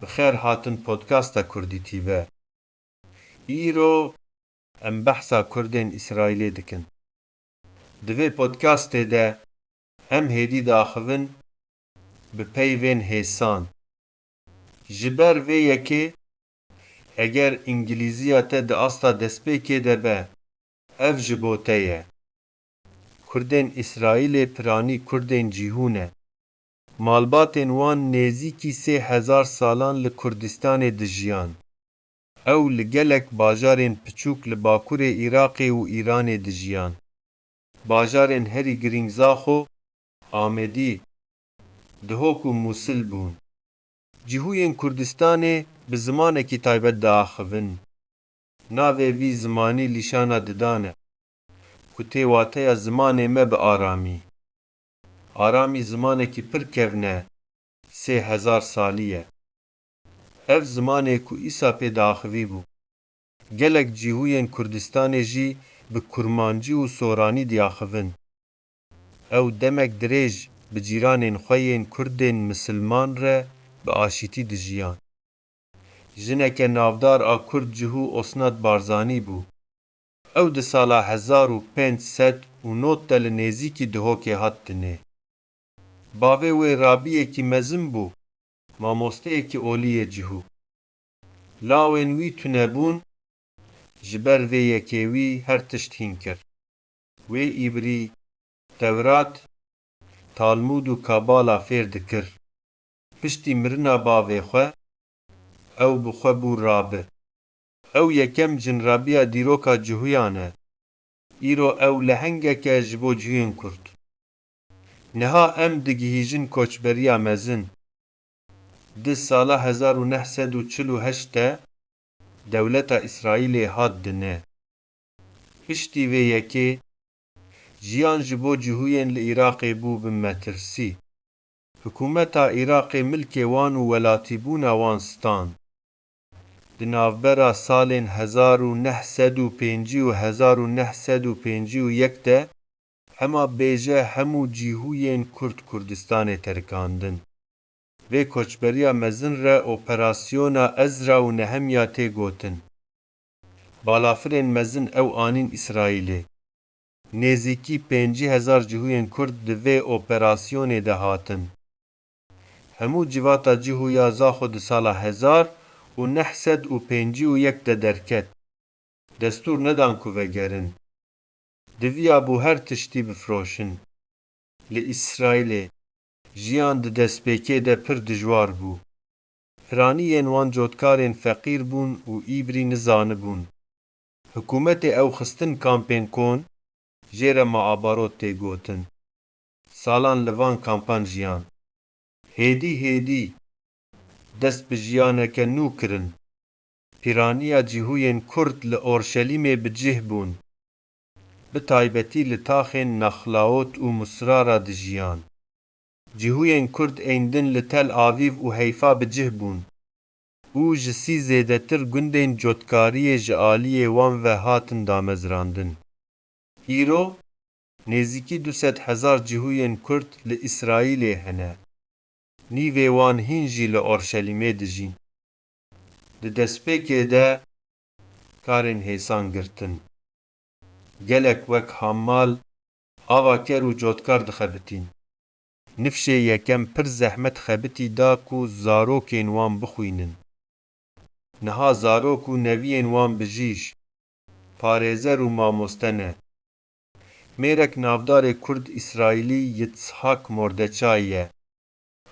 بخیر هاتن پودکاستا کردی تیبه. ایرو ام بحثا کردین اسرائیلی دکن. دوی پودکاست ده ام هیدی داخوین بپیوین هیسان. جبر وی یکی اگر انگلیزیا ته ده استا دسپیکی ده به اف جبوتهیه. کردین اسرائیلی پرانی کردین جیهونه. مالباتین وان نزیکی 3000 سالان لکردستان دجیان. او لگلک باجارین پچوک لباکور عراق و ایران دجیان. باجارین هری گرینگزاخو آمدی دهوکو موسل بون. جیهوین کردستان به زمان کی تایبت داخوین. ناوی وی زمانی لیشانا ددانه. کتی واته زمان ما به آرامی. آرامی زمان کی پر کهونه 3000 سالیه. اف زمانه کو ایسا پی داخوی بو. گلک جیهوین کردستان جی به کرمانجی و سورانی دیاخوین. او دمک دریج به جیرانین خوین کردین مسلمان را به آشیتی دجیان. جنک نافدار آ کرد جهو اسناد بارزانی بو. او ده سالا 1500 و نوت دل نیزیکی دهوکی هات دنه. باوه و رابیه کی مزم بو. ماموسته کی اولیه جهو. لاوین وی تنبون جبر وی یکیوی هر تشت هین کر. وی ایبری تورات تالمود و کابالا فیر دکر. پشتی مرنا باوی خواه او بخواه بو رابه. او یکم جنرابیا دیروکا جهویانه. ایرو او لهنگه که جبو جهوین کرد. نها ام دگیهیجن کوچبریا مزن. ده سالا 1948 دولتا اسرائیل هاد دنه. پشتی وی یکی جیان جبو جهوین لعراق بو بمترسی. حکومتا عراق ملک وان و ولاتی بونا وان ستان. دنافبرا سالین 1950 و 1951 ده اما بیجه همو جیهوین کردستان ترکاندن. و کوچبریا مزن را اپراسیونا ازرا و نهمیا تی گوتن. بالافرین مزن او آنین اسرائیلی. نزیکی 5000 جیهوین کرد دوی اپراسیون ده هاتن. همو جواتا جیهویا زاخو ده سالا 1951 ده درکت. دستور ندان کو وگرن. دویا بو هر تشتی بفروشن. لإسرائیلی جیان ده دستپیکه ده پر دجوار بو. پرانیین وان جوتکارین فقیر بون و ایبری نزانه بون. حکومت او خستن کامپین کن جیر معابارات تی گوتن. سالان لوان کامپان جیان. هیدی دست به جیانه که نو کرن. پیرانیا جیهوین کرد لأورشلیم بجه بون. بتایبتی لتاخین نخلاوت و مصرارا دجیان. جیهوین کرد ایندن لتل آویو و حیفا بجه بون. او جسی زیده تر گندین جوتکاری جعالی وان و هاتن دامزراندن. ایرو نزیکی 200,000 جیهوین کرد لإسرائیل هنه. نیوی وان هینجی لأورشلیمه دجین. ده دسپیکه ده کارین حیسان گرتن. گلک وک حمال آوا کر و جوتکار دخبتین. نفشه یکم پر زحمت خبتی دا کو زاروکین وان بخوینن. نها زاروکو نویین وان بجیش. پارێزەر و مامۆستەنە. مێرەک ناودارێ کورد ئیسرائیلی یتسحاق مۆردەچاییە.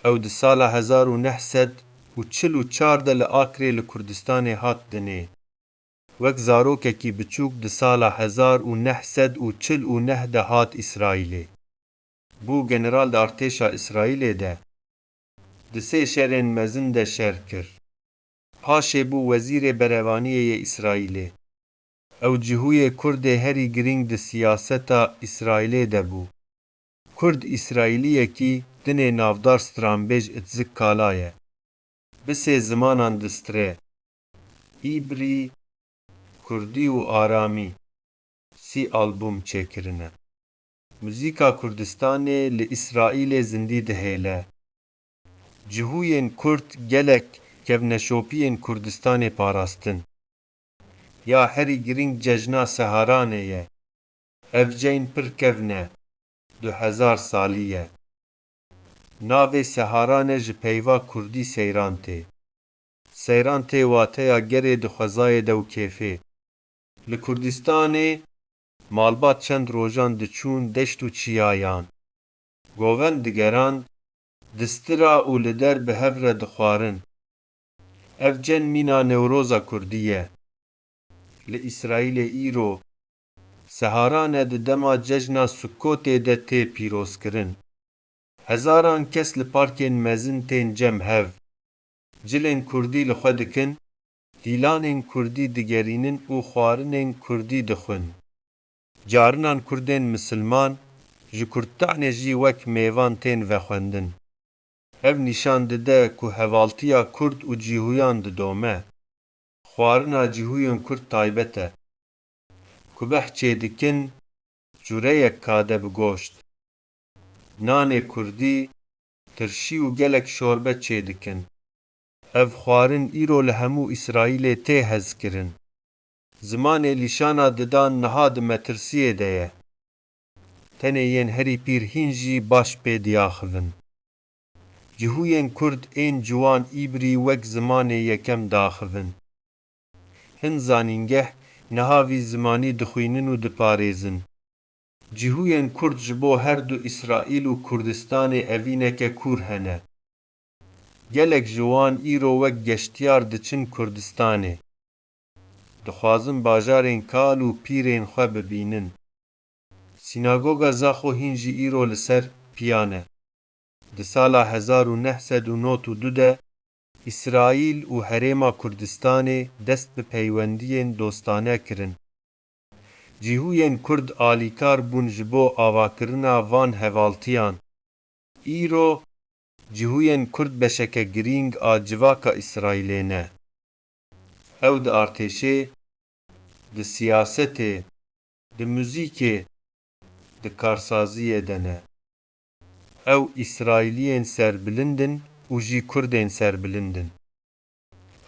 ئەو di sala 1944 de li Akrê li Kurdistanê hat dinê. Wek zarokekî biçûk di sala 1949 de hat İsraîlê. Bû general di artêşa İsraîlê de di sê şerên mezin de şer kir. Paşê bû wezîrê berevaniyê İsraîlê. Ew cihûyê Kurdê herî giring di siyaseta İsraîlê de bû. Kurd İsraîliyekî dinê navdar stranbêj Itzik Kala ye. Bi sê zimanan distirê: Îbrî, Kurdî û aramî. 30 albûm çêkirine. Muzîka Kurdistanê li İsraîlê zindî dihêle. Cihûyên Kurd gelek kevneşopiyên Kurdistanê parastin. Ya herî giring cejna Seharanê ye. Ev cejn pir kevne, 2000 salî ye. Navê Seharanê ji peyva Kurdî seyran tê. Seyran tê wateya gerê di xwezayê de û kêfê. Li Kurdistanê malbat çend rojan diçûn deşt û çiyayan. Govend digerand, distira û li der bi hev re dixwarin. Ev cen mîna Newroza Kurdî ye. Li İsraîlê îro Seharane di dema cejna Sukkotê de tê pîrozkirin. Hezaran kes li parkên mezin tên cem hev. Cilên Kurdî li xwe dikin, dîlanên Kurdî digerînin û xwarinên Kurdî dixwin. Carinan Kurdên misilman ji Kurdtanê jî wek mêvan tên vexwendin. Ev nîşan dide ku hevaltiya Kurd û cîhûyan didome. Xwarina cîhûyên Kurd taybet e. Ku beh çêdikin, cureyek kade bi goşt. Nanê Kurdî, tirşî û gelek şorbe çêdikin. Ev xwarin îro li hemû İsraîlê tê hezkirin. Zimanê lîşana didan niha di metirsiyê de ye. Tenê yên herî pîr hîn jî baş pê diaxivin. Cîhûyên Kurd ên ciwan îbrî wek zimanê yekem daxivin. Hin zanîngeh niha vî zimanî dixwînin û diparêzin. Cîhûyên Kurd ji bo her du İsraîl û Kurdistanê evîneke kûr hene. Gelek ji wan îro wek geştyar diçin Kurdistanê. Dixwazin bajarên kal û pîrên xwe bibînin. Sînagoga Zaxo hîn jî îro li ser piyan e. Di sala 1992 de İsraîl û Herêma Kurdistanê dest bi peywendiyên dostane kirin. Cîhûyên Kurd alîkar bûn ji bo avakirina van hevaltiyan. Îro cîhûyên Kurd beşeke girîng a civaka İsraîlê ne. Ew di artêşê, di siyasetê, di muzîkê, di karsaziyê de ne. Ew İsraîliyên serbilindin û jî Kurdên serbilindin.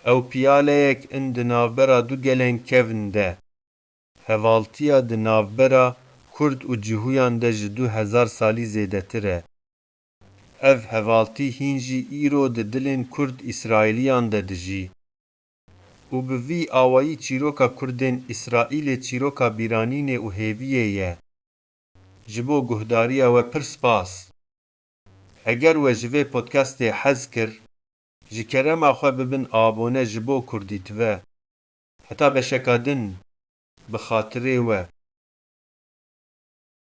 Ew piyaleyek in di navbera du gelên kevn de. Hevaltiya di navbera Kurd û cîhûyan de ji 2000 salî zêdetir e. Ev hevaltî hîn jî îro di dilên Kurd İsraîliyan de dijî. û bi vî awayî çîroka Kurdên İsraîlê çîroka bîranînê û hêviyê ye. Ji bo guhdariya we pir spas. Eger we ji vê podcastê hez kir, ji kerema xwe bibin abone ji bo Kurdî TV. Heta beşeka din, bi xatirê we.